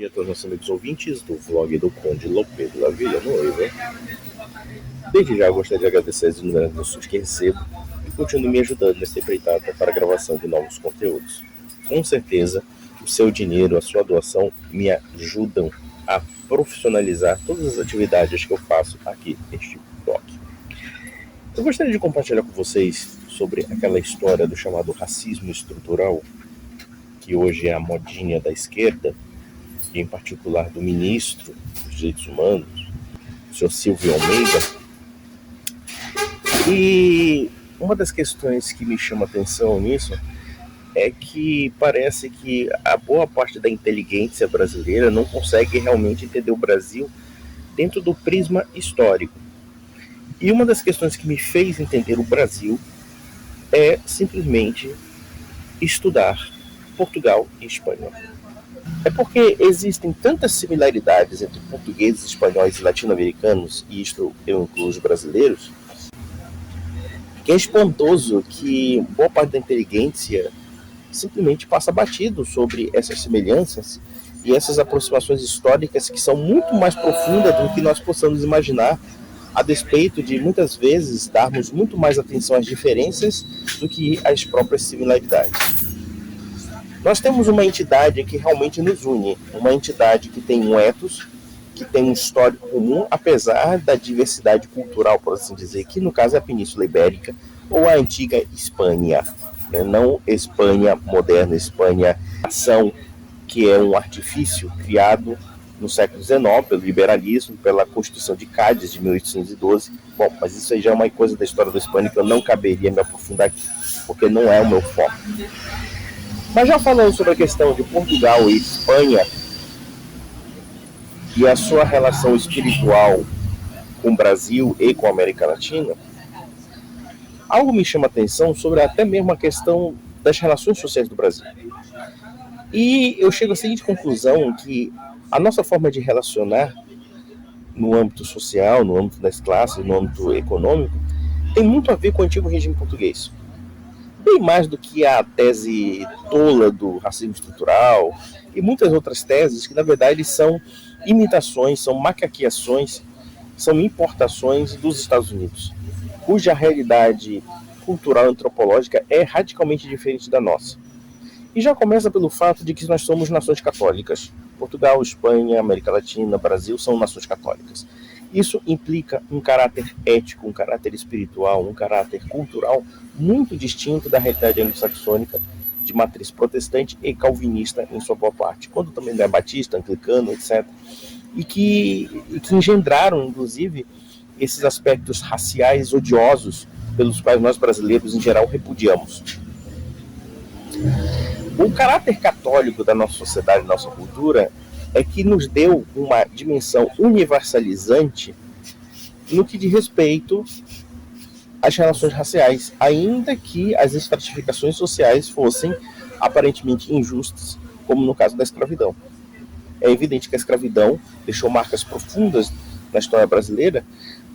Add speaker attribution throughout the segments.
Speaker 1: E a todos os nossos amigos ouvintes do vlog do Conde Lopedo da Vila Noiva. Desde já gostaria de agradecer as inúmeras doações que recebo e continuo me ajudando nessa empreitada para a gravação de novos conteúdos. Com certeza, o seu dinheiro, a sua doação me ajudam a profissionalizar todas as atividades que eu faço aqui neste blog. Eu gostaria de compartilhar com vocês sobre aquela história do chamado racismo estrutural, que hoje é a modinha da esquerda, e em particular do ministro dos Direitos Humanos, o senhor Silvio Almeida. E uma das questões que me chama atenção nisso é que parece que a boa parte da inteligência brasileira não consegue realmente entender o Brasil dentro do prisma histórico. E uma das questões que me fez entender o Brasil é simplesmente estudar Portugal e Espanha. É porque existem tantas similaridades entre portugueses, espanhóis e latino-americanos, e isto eu incluo os brasileiros, que é espantoso que boa parte da inteligência simplesmente passa batido sobre essas semelhanças e essas aproximações históricas que são muito mais profundas do que nós possamos imaginar, a despeito de muitas vezes darmos muito mais atenção às diferenças do que às próprias similaridades. Nós temos uma entidade que realmente nos une, uma entidade que tem um ethos, que tem um histórico comum, apesar da diversidade cultural, por assim dizer, que no caso é a Península Ibérica ou a antiga Espanha, né? Não Espanha moderna, Espanha ação, que é um artifício criado no século XIX pelo liberalismo, pela Constituição de Cádiz de 1812. Bom, mas isso aí já é uma coisa da história da Espanha que eu não caberia me aprofundar aqui, porque não é o meu foco. Mas já falando sobre a questão de Portugal e Espanha e a sua relação espiritual com o Brasil e com a América Latina, algo me chama a atenção sobre até mesmo a questão das relações sociais do Brasil. E eu chego à seguinte conclusão, que a nossa forma de relacionar no âmbito social, no âmbito das classes, no âmbito econômico, tem muito a ver com o antigo regime português. Bem mais do que a tese tola do racismo estrutural e muitas outras teses que, na verdade, são imitações, são macaqueações, são importações dos Estados Unidos, cuja realidade cultural e antropológica é radicalmente diferente da nossa. E já começa pelo fato de que nós somos nações católicas. Portugal, Espanha, América Latina, Brasil são nações católicas. Isso implica um caráter ético, um caráter espiritual, um caráter cultural muito distinto da realidade anglo-saxônica, de matriz protestante e calvinista em sua boa parte, quando também não é batista, anglicano, etc. E que engendraram, inclusive, esses aspectos raciais odiosos pelos quais nós brasileiros, em geral, repudiamos. O caráter católico da nossa sociedade, da nossa cultura, é que nos deu uma dimensão universalizante no que diz respeito às relações raciais, ainda que as estratificações sociais fossem aparentemente injustas, como no caso da escravidão. É evidente que a escravidão deixou marcas profundas na história brasileira,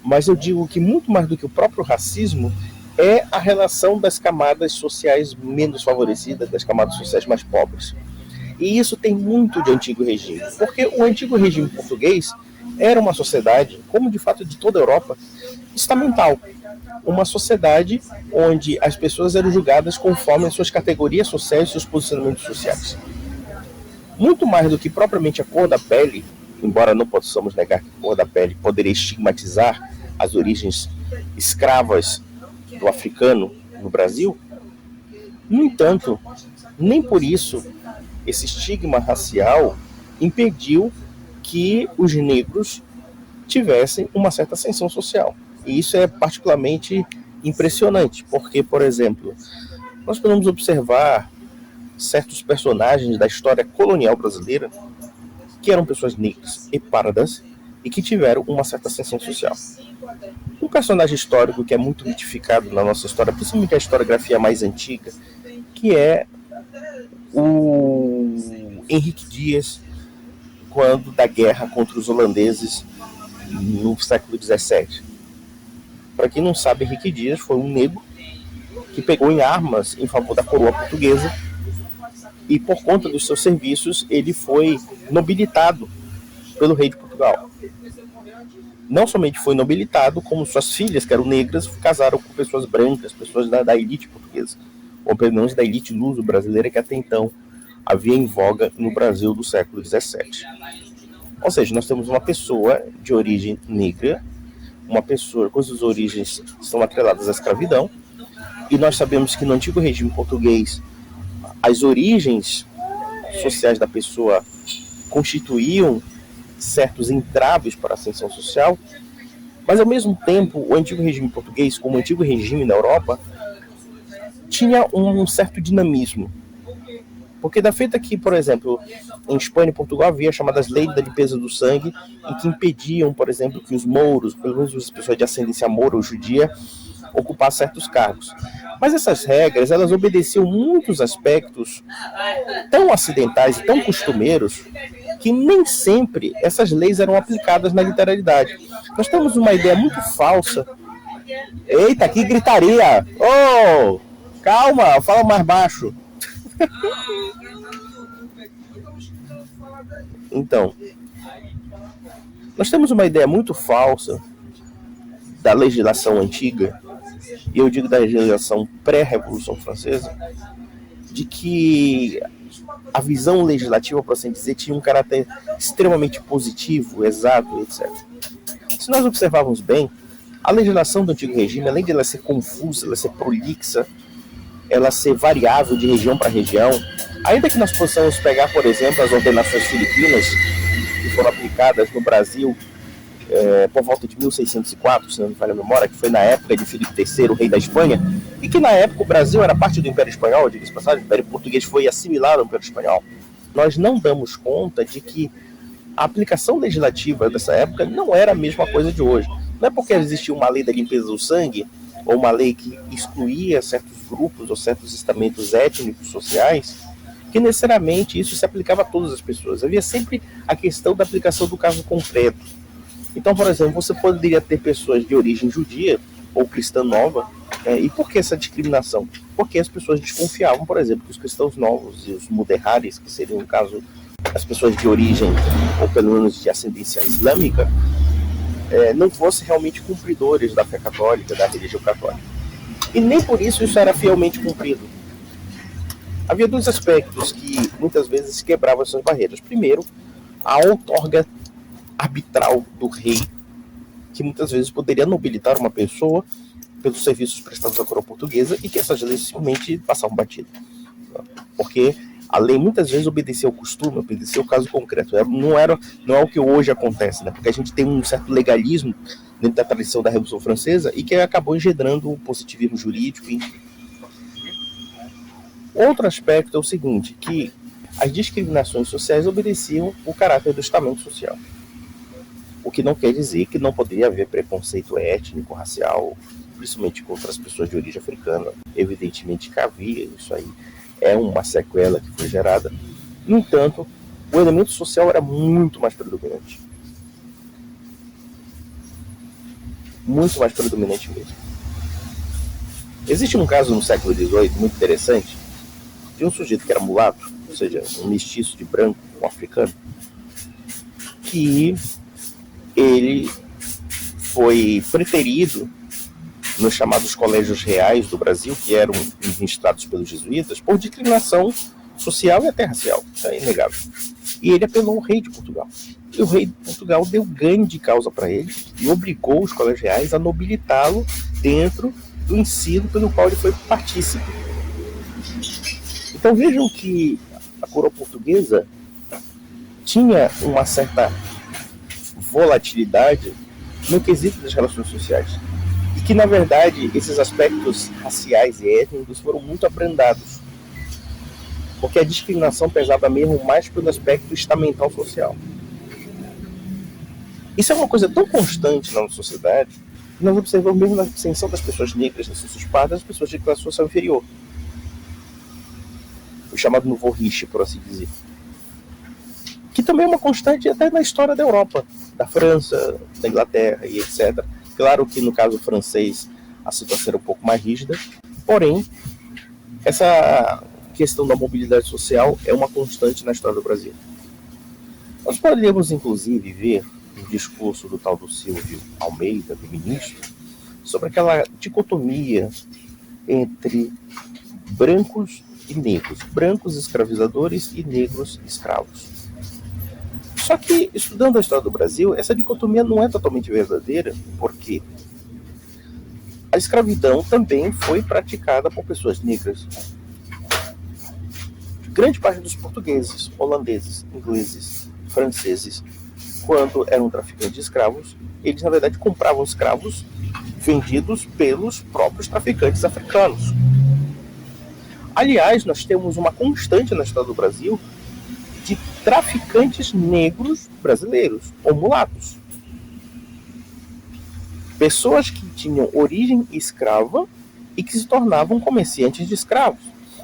Speaker 1: mas eu digo que muito mais do que o próprio racismo é a relação das camadas sociais menos favorecidas, das camadas sociais mais pobres. E isso tem muito de antigo regime, porque o antigo regime português era uma sociedade, como de fato de toda a Europa, estamental. Uma sociedade onde as pessoas eram julgadas conforme as suas categorias sociais e seus posicionamentos sociais. Muito mais do que propriamente a cor da pele, embora não possamos negar que a cor da pele poderia estigmatizar as origens escravas do africano no Brasil, no entanto, nem por isso esse estigma racial impediu que os negros tivessem uma certa ascensão social. E isso é particularmente impressionante, porque, por exemplo, nós podemos observar certos personagens da história colonial brasileira que eram pessoas negras e pardas e que tiveram uma certa ascensão social. Um personagem histórico que é muito mitificado na nossa história, principalmente a historiografia mais antiga, que é o Henrique Dias, quando da guerra contra os holandeses no século XVII. Para quem não sabe, Henrique Dias foi um negro que pegou em armas em favor da coroa portuguesa E por conta dos seus serviços, ele foi nobilitado pelo rei de Portugal. Não somente foi nobilitado, como suas filhas, que eram negras, casaram com pessoas brancas, pessoas da elite portuguesa, ou pelo menos da elite luso-brasileira, que até então havia em voga no Brasil do século XVII. Ou seja, nós temos uma pessoa de origem negra, uma pessoa cujas origens estão atreladas à escravidão, e nós sabemos que no antigo regime português as origens sociais da pessoa constituíam certos entraves para a ascensão social, mas ao mesmo tempo o antigo regime português, como o antigo regime na Europa, tinha um certo dinamismo. Porque da feita que, por exemplo, em Espanha e Portugal havia chamadas leis da limpeza do sangue, em que impediam, por exemplo, que os mouros, pelo menos as pessoas de ascendência moura ou judia, ocupassem certos cargos. Mas essas regras, elas obedeciam muitos aspectos tão acidentais e tão costumeiros que nem sempre essas leis eram aplicadas na literalidade. Nós temos uma ideia muito falsa. Eita, que gritaria! Oh, calma, fala mais baixo. Então, nós temos uma ideia muito falsa da legislação antiga, e eu digo da legislação pré-Revolução Francesa, de que a visão legislativa, por assim dizer, tinha um caráter extremamente positivo, exato, etc. Se nós observarmos bem, a legislação do antigo regime, além de ela ser confusa, ela ser prolixa, ela ser variável de região para região, ainda que nós possamos pegar, por exemplo, as ordenações filipinas que foram aplicadas no Brasil por volta de 1604, se não me falha a memória, que foi na época de Filipe III, o rei da Espanha, e que na época o Brasil era parte do Império Espanhol, diga-se passagem, o Império Português foi assimilado ao Império Espanhol. Nós não damos conta de que a aplicação legislativa dessa época não era a mesma coisa de hoje. Não é porque existia uma lei da limpeza do sangue, ou uma lei que excluía certos grupos ou certos estamentos étnicos, sociais, que necessariamente isso se aplicava a todas as pessoas. Havia sempre a questão da aplicação do caso concreto. Então, por exemplo, você poderia ter pessoas de origem judia ou cristã nova. E por que essa discriminação? Porque as pessoas desconfiavam, por exemplo, que os cristãos novos e os mudeharis, que seriam, no caso, as pessoas de origem, ou pelo menos de ascendência islâmica, não fossem realmente cumpridores da fé católica, da religião católica. E nem por isso era fielmente cumprido. Havia dois aspectos que muitas vezes quebravam essas barreiras. Primeiro, a outorga arbitral do rei, que muitas vezes poderia nobilitar uma pessoa pelos serviços prestados à coroa portuguesa e que essas leis simplesmente passavam batido. Porque a lei muitas vezes obedecia ao costume, obedecia ao caso concreto. Não é o que hoje acontece, né? Porque a gente tem um certo legalismo dentro da tradição da Revolução Francesa e que acabou engendrando o positivismo jurídico. Outro aspecto é o seguinte, que as discriminações sociais obedeciam o caráter do estamento social. O que não quer dizer que não poderia haver preconceito étnico, racial, principalmente contra as pessoas de origem africana. Evidentemente que havia, isso aí é uma sequela que foi gerada. No entanto, o elemento social era muito mais predominante. Muito mais predominante mesmo. Existe um caso no século XVIII muito interessante de um sujeito que era mulato, ou seja, um mestiço de branco com africano, que ele foi preterido nos chamados colégios reais do Brasil, que eram administrados pelos jesuítas, por discriminação social e até racial, isso é inegável. E ele apelou ao rei de Portugal. E o rei de Portugal deu ganho de causa para ele e obrigou os colégios reais a nobilitá-lo dentro do ensino pelo qual ele foi partícipe. Então vejam que a coroa portuguesa tinha uma certa volatilidade no quesito das relações sociais. E que, na verdade, esses aspectos raciais e étnicos foram muito abrandados. Porque a discriminação pesava mesmo mais pelo aspecto estamental social. Isso é uma coisa tão constante na nossa sociedade que nós observamos mesmo na ascensão das pessoas negras, das pessoas pardas, das pessoas de classe social inferior. O chamado nouveau riche, por assim dizer. Que também é uma constante até na história da Europa, da França, da Inglaterra e etc. Claro que no caso francês a situação era um pouco mais rígida, porém essa questão da mobilidade social é uma constante na história do Brasil. Nós poderíamos, inclusive, ver um discurso do tal do Silvio Almeida, do ministro, sobre aquela dicotomia entre brancos e negros, brancos escravizadores e negros escravos. Só que, estudando a história do Brasil, essa dicotomia não é totalmente verdadeira, porque a escravidão também foi praticada por pessoas negras. Grande parte dos portugueses, holandeses, ingleses, franceses, quando eram traficantes de escravos, eles na verdade compravam escravos vendidos pelos próprios traficantes africanos. Aliás, nós temos uma constante na história do Brasil de traficantes negros brasileiros, ou mulatos. Pessoas que tinham origem escrava e que se tornavam comerciantes de escravos.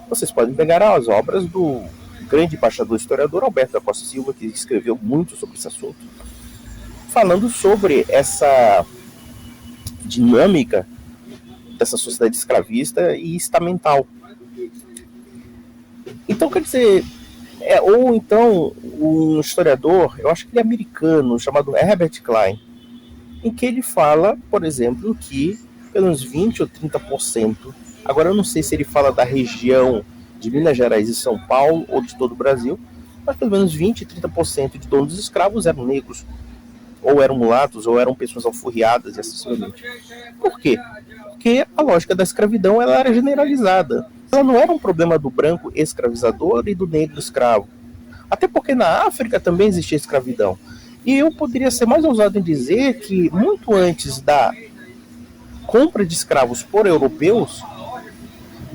Speaker 1: Vocês podem pegar as obras do grande embaixador historiador Alberto da Costa Silva, que escreveu muito sobre esse assunto, falando sobre essa dinâmica dessa sociedade escravista e estamental. Então, quer dizer, ou então um historiador, eu acho que ele é americano, chamado Herbert Klein, em que ele fala, por exemplo, que pelos 20 ou 30%, agora eu não sei se ele fala da região de Minas Gerais e São Paulo ou de todo o Brasil, mas pelo menos 20 e 30% de donos dos escravos eram negros, ou eram mulatos, ou eram pessoas alforriadas e assim sucessivamente. Por quê? Porque a lógica da escravidão ela era generalizada. Ela não era um problema do branco escravizador e do negro escravo. Até porque na África também existia escravidão. E eu poderia ser mais ousado em dizer que muito antes da compra de escravos por europeus,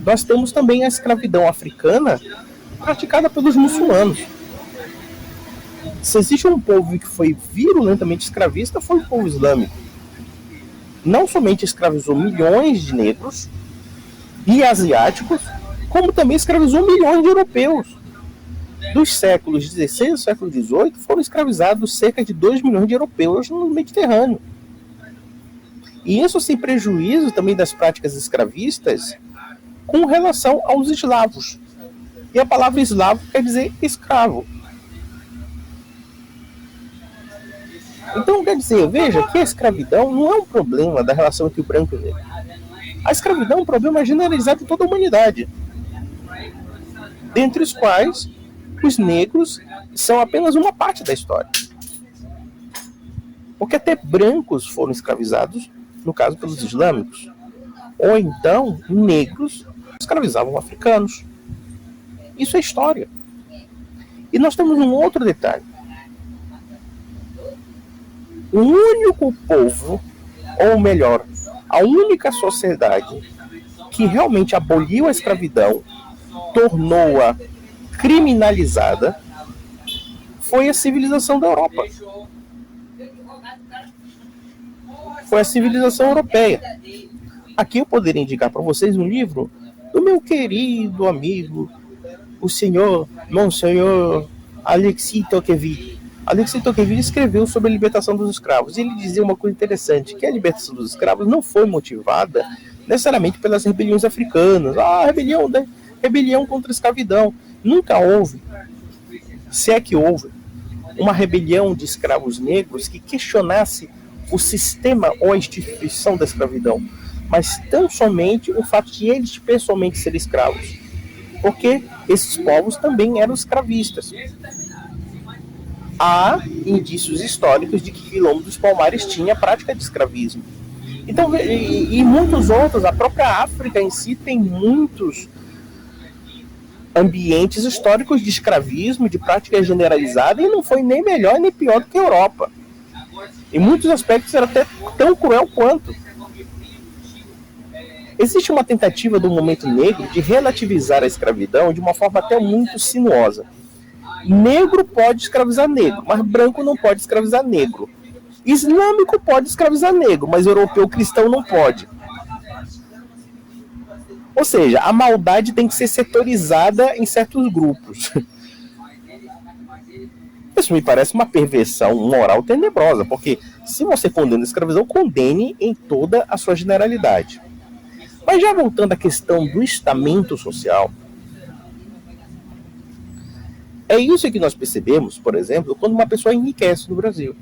Speaker 1: nós temos também a escravidão africana praticada pelos muçulmanos. Se existe um povo que foi virulentamente escravista, foi o povo islâmico. Não somente escravizou milhões de negros e asiáticos, como também escravizou milhões de europeus. Dos séculos XVI ao século XVIII, foram escravizados cerca de 2 milhões de europeus no Mediterrâneo. E isso sem prejuízo também das práticas escravistas com relação aos eslavos. E a palavra eslavo quer dizer escravo. Então, quer dizer, veja que a escravidão não é um problema da relação entre o branco e o negro. A escravidão é um problema generalizado em toda a humanidade, dentre os quais os negros são apenas uma parte da história. Porque até brancos foram escravizados, no caso pelos islâmicos. Ou então, negros escravizavam africanos. Isso é história. E nós temos um outro detalhe. O único povo, ou melhor, a única sociedade que realmente aboliu a escravidão, tornou-a criminalizada, foi a civilização da Europa. Foi a civilização europeia. Aqui eu poderia indicar para vocês um livro do meu querido amigo, o senhor Monsenhor Alexis Tocqueville. Alexis Tocqueville escreveu sobre a libertação dos escravos. E ele dizia uma coisa interessante, que a libertação dos escravos não foi motivada necessariamente pelas rebeliões africanas. Rebelião contra a escravidão. Nunca houve, se é que houve, uma rebelião de escravos negros que questionasse o sistema ou a instituição da escravidão, mas tão somente o fato de eles pessoalmente serem escravos. Porque esses povos também eram escravistas. Há indícios históricos de que Quilombo dos Palmares tinha prática de escravismo. Então, e muitos outros, a própria África em si tem muitos ambientes históricos de escravismo, de prática generalizada, e não foi nem melhor nem pior do que a Europa. Em muitos aspectos era até tão cruel quanto. Existe uma tentativa do movimento negro de relativizar a escravidão de uma forma até muito sinuosa. Negro pode escravizar negro, mas branco não pode escravizar negro. Islâmico pode escravizar negro, mas europeu cristão não pode. Ou seja, a maldade tem que ser setorizada em certos grupos. Isso me parece uma perversão moral tenebrosa, porque se você condena a escravidão, condene em toda a sua generalidade. Mas já voltando à questão do estamento social, É isso que nós percebemos, por exemplo, quando uma pessoa enriquece no Brasil.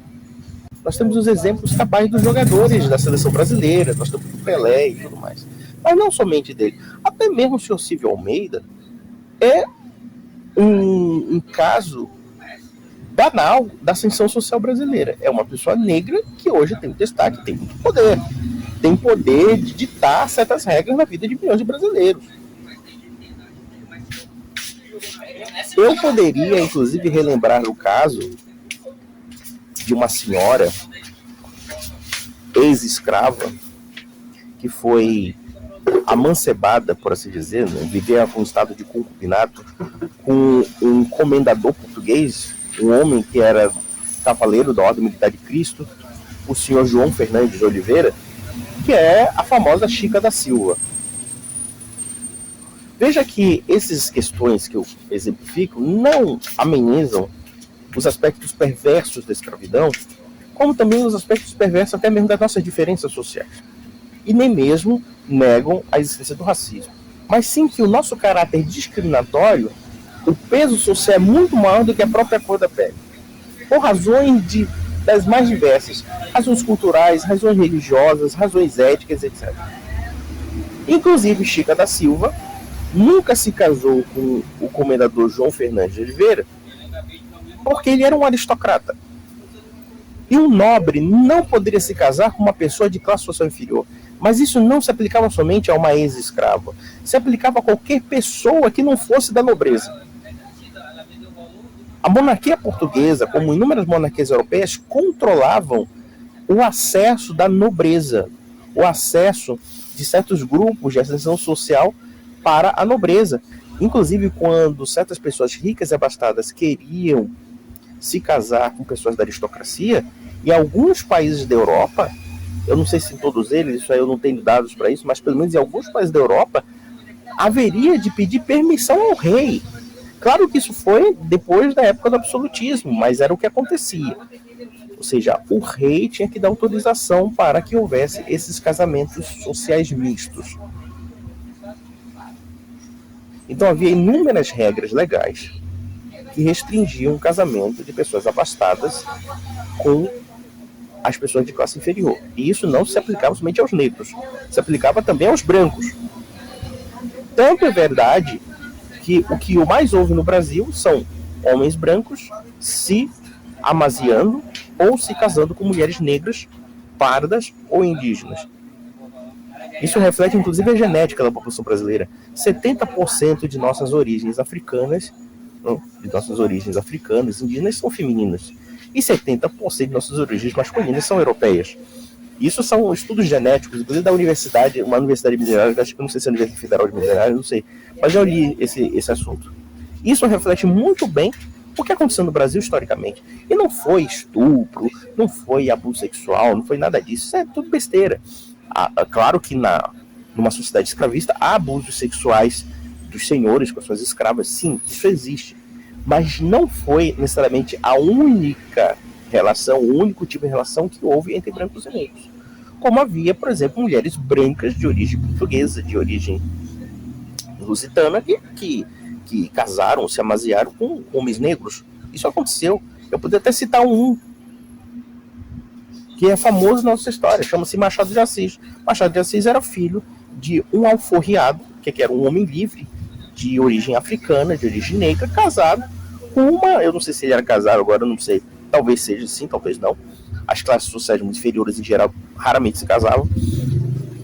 Speaker 1: Nós temos os exemplos cabais dos jogadores da seleção brasileira, nós temos o Pelé e tudo mais. Mas não somente dele. Até mesmo o senhor Silvio Almeida é um caso banal da ascensão social brasileira. É uma pessoa negra que hoje tem destaque, tem muito poder. Tem poder de ditar certas regras na vida de milhões de brasileiros. Eu poderia, inclusive, relembrar o caso de uma senhora ex-escrava que foi amancebada, por assim dizer, né? Vivia com um estado de concubinato com um comendador português, um homem que era cavaleiro da Ordem Militar de Cristo, o senhor João Fernandes de Oliveira, que é a famosa Chica da Silva. Veja que essas questões que eu exemplifico não amenizam os aspectos perversos da escravidão, como também os aspectos perversos até mesmo das nossas diferenças sociais. E nem mesmo negam a existência do racismo. Mas sim que o nosso caráter discriminatório, o peso social é muito maior do que a própria cor da pele. Por razões das mais diversas. Razões culturais, razões religiosas, razões éticas, etc. Inclusive, Chica da Silva nunca se casou com o comendador João Fernandes de Oliveira porque ele era um aristocrata. E um nobre não poderia se casar com uma pessoa de classe social inferior. Mas isso não se aplicava somente a uma ex-escrava. Se aplicava a qualquer pessoa que não fosse da nobreza. A monarquia portuguesa, como inúmeras monarquias europeias, controlavam o acesso da nobreza, o acesso de certos grupos de ascensão social para a nobreza. Inclusive, quando certas pessoas ricas e abastadas queriam se casar com pessoas da aristocracia, em alguns países da Europa, eu não sei se em todos eles, isso aí eu não tenho dados para isso, mas pelo menos em alguns países da Europa, haveria de pedir permissão ao rei. Claro que isso foi depois da época do absolutismo, mas era o que acontecia. Ou seja, o rei tinha que dar autorização para que houvesse esses casamentos sociais mistos. Então havia inúmeras regras legais que restringiam o casamento de pessoas abastadas com as pessoas de classe inferior. E isso não se aplicava somente aos negros, se aplicava também aos brancos. Tanto é verdade que o mais houve no Brasil são homens brancos se amaziando ou se casando com mulheres negras, pardas ou indígenas. Isso reflete inclusive a genética da população brasileira. 70% de nossas origens africanas, indígenas, são femininas. E 70% de nossas origens masculinas são europeias. Isso são estudos genéticos, inclusive da universidade, uma universidade minerária, acho que não sei se é a Universidade Federal de Minerária, não sei, mas eu li esse assunto. Isso reflete muito bem o que aconteceu no Brasil historicamente. E não foi estupro, não foi abuso sexual, não foi nada disso, isso é tudo besteira. Claro que numa sociedade escravista há abusos sexuais dos senhores com as suas escravas, sim, isso existe. Mas não foi necessariamente a única relação, o único tipo de relação que houve entre brancos e negros. Como havia, por exemplo, mulheres brancas de origem portuguesa, de origem lusitana, que casaram, se amaziaram com homens negros. Isso aconteceu. Eu poderia até citar um que é famoso na nossa história, chama-se Machado de Assis. Machado de Assis era filho de um alforriado, que era um homem livre, de origem africana, de origem negra, casado com uma... Eu não sei se ele era casado agora, eu não sei. Talvez seja sim, talvez não. As classes sociais muito inferiores, em geral, raramente se casavam.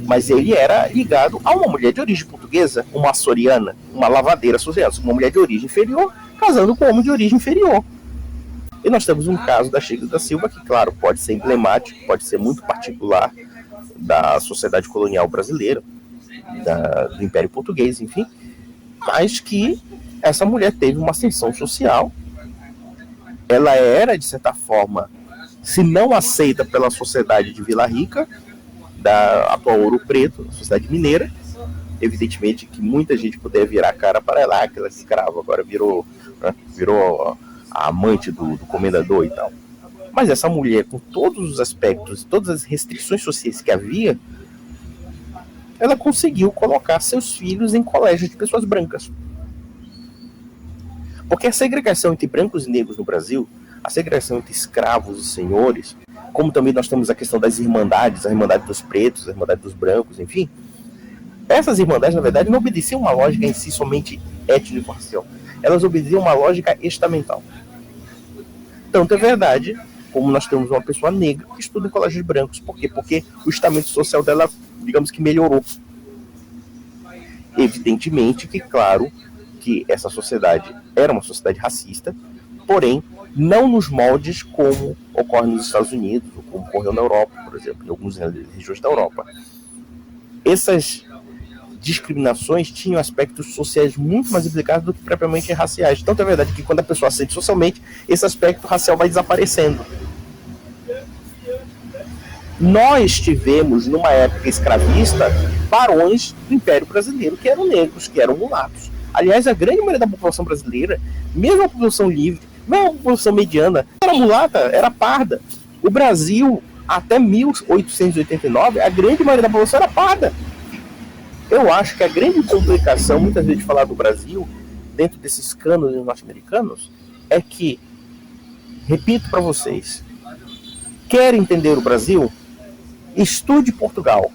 Speaker 1: Mas ele era ligado a uma mulher de origem portuguesa, uma açoriana, uma lavadeira açoriana, uma mulher de origem inferior, casando com um homem de origem inferior. E nós temos um caso da Chica da Silva, que, claro, pode ser emblemático, pode ser muito particular da sociedade colonial brasileira, do Império Português, enfim, mas que essa mulher teve uma ascensão social. Ela era, de certa forma, se não aceita pela sociedade de Vila Rica, da atual Ouro Preto, a sociedade mineira. Evidentemente que muita gente puder virar a cara para ela, aquela escrava agora virou a amante do comendador e tal. Mas essa mulher, com todos os aspectos, todas as restrições sociais que havia, ela conseguiu colocar seus filhos em colégios de pessoas brancas. Porque a segregação entre brancos e negros no Brasil, a segregação entre escravos e senhores, como também nós temos a questão das irmandades, a irmandade dos pretos, a irmandade dos brancos, enfim, essas irmandades, na verdade, não obedeciam uma lógica em si somente étnico-racial. Elas obedeciam uma lógica estamental. Tanto é verdade, como nós temos uma pessoa negra que estuda em colégios brancos. Por quê? Porque o estamento social dela, digamos que melhorou. Evidentemente que, claro, que essa sociedade era uma sociedade racista, porém, não nos moldes como ocorre nos Estados Unidos, ou como ocorreu na Europa, por exemplo, em algumas regiões da Europa. Essas discriminações tinham aspectos sociais muito mais implicados do que propriamente raciais. Tanto é verdade que quando a pessoa ascende socialmente, esse aspecto racial vai desaparecendo. Nós tivemos, numa época escravista, barões do Império Brasileiro que eram negros, que eram mulatos. Aliás, a grande maioria da população brasileira, mesmo a população livre, mesmo a população mediana, era mulata, era parda. O Brasil, até 1889, a grande maioria da população era parda. Eu acho que a grande complicação, muitas vezes, de falar do Brasil, dentro desses cânones norte-americanos, é que, repito para vocês, quer entender o Brasil? Estude Portugal.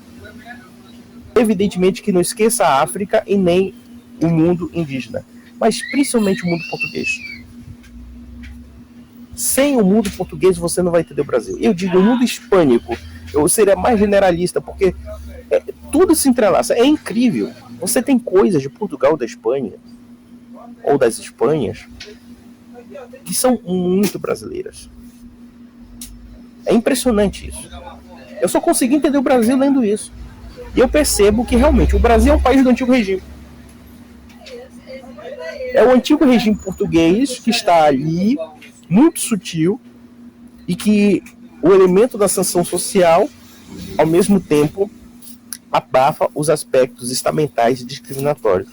Speaker 1: Evidentemente que não esqueça a África e nem o mundo indígena, mas principalmente o mundo português. Sem o mundo português você não vai entender o Brasil. Eu digo o mundo hispânico, eu seria mais generalista, porque tudo se entrelaça. É incrível. Você tem coisas de Portugal, da Espanha, ou das Espanhas, que são muito brasileiras. É impressionante isso. Eu só consegui entender o Brasil lendo isso. E eu percebo que realmente o Brasil é um país do antigo regime. É o antigo regime português que está ali, muito sutil, e que o elemento da sanção social, ao mesmo tempo, abafa os aspectos estamentais e discriminatórios.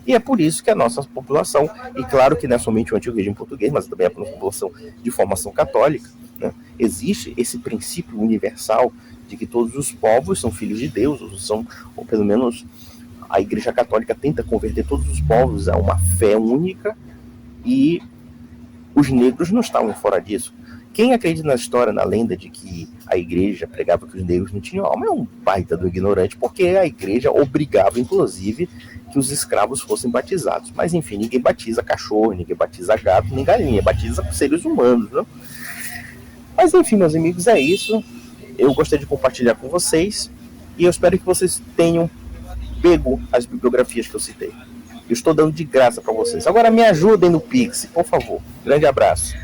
Speaker 1: E é por isso que a nossa população, e claro que não é somente o antigo regime português, mas também a população de formação católica, né, existe esse princípio universal de que todos os povos são filhos de Deus, ou pelo menos a Igreja Católica tenta converter todos os povos a uma fé única, e os negros não estavam fora disso. Quem acredita na história, na lenda de que a igreja pregava que os negros não tinham alma, é um baita do ignorante, porque a igreja obrigava, inclusive, que os escravos fossem batizados. Mas, enfim, ninguém batiza cachorro, ninguém batiza gato, nem galinha, batiza seres humanos, né? Mas, enfim, meus amigos, é isso. Eu gostaria de compartilhar com vocês, e eu espero que vocês tenham pego as bibliografias que eu citei. Eu estou dando de graça para vocês. Agora me ajudem no Pix, por favor. Grande abraço.